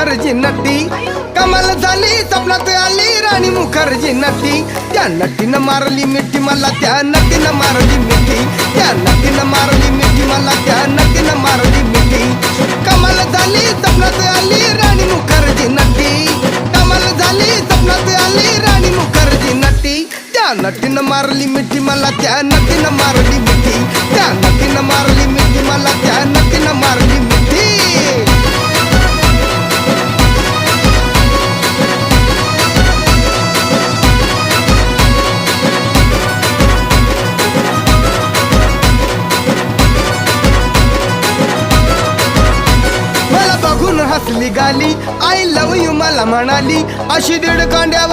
मुखर्जी नटी कमाल झाली स्वप्नात आली राणी मुखर्जी नटी त्या नटीनं मारली मिठी मला त्या नटीनं मारली मिठी त्या नटीनं मारली मिठी मला त्या नटीनं मारली मिठी कमाल झाली स्वप्नात आली राणी मुखर्जी नटी कमाल झाली स्वप्नात आली राणी मुखर्जी नटी त्या नटीनं मारली मिठी मला त्या नटीनं मारली मिठी त्या नटीनं मारली मिठी मला त्या नटीनं मारली मिठी मला बघून हसली गाली आय लव यू मला म्हणाली अशी दीड कांड्यावर